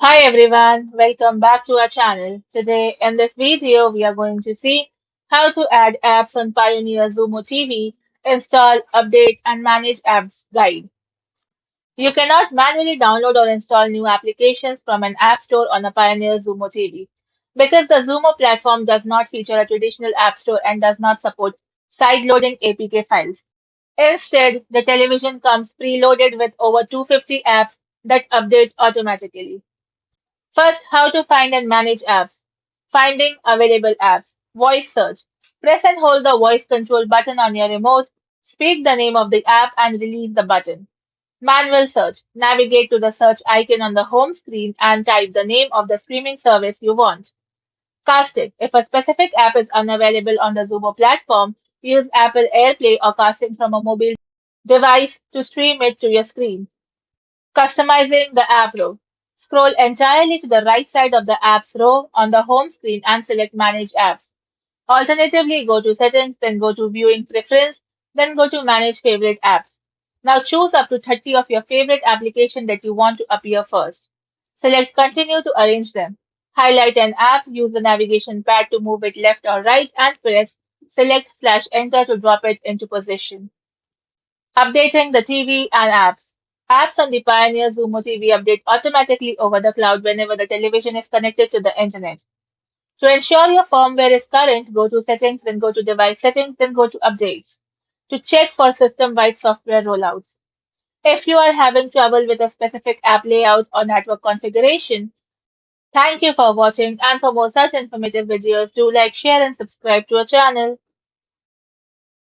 Hi everyone, welcome back to our channel. Today in this video we are going to see how to add apps on Pioneer Xumo TV, install, update and manage apps guide. You cannot manually download or install new applications from an app store on a Pioneer Xumo TV because the Xumo platform does not feature a traditional app store and does not support side-loading APK files. Instead, the television comes preloaded with over 250 apps that update automatically. First, how to find and manage apps. Finding available apps. Voice search. Press and hold the voice control button on your remote. Speak the name of the app and release the button. Manual search. Navigate to the search icon on the home screen and type the name of the streaming service you want. Casting. If a specific app is unavailable on the Zumo platform, use Apple AirPlay or casting from a mobile device to stream it to your screen. Customizing the app row. Scroll entirely to the right side of the apps row on the home screen and select Manage Apps. Alternatively, go to Settings, then go to Viewing Preference, then go to Manage Favorite Apps. Now choose up to 30 of your favorite applications that you want to appear first. Select Continue to arrange them. Highlight an app, use the navigation pad to move it left or right, and press Select/Enter to drop it into position. Updating the TV and apps. Apps on the Pioneer Xumo TV update automatically over the cloud whenever the television is connected to the internet. To ensure your firmware is current, go to Settings, then go to Device Settings, then go to Updates to check for system-wide software rollouts. If you are having trouble with a specific app layout or network configuration, thank you for watching, and for more such informative videos, do like, share and subscribe to our channel.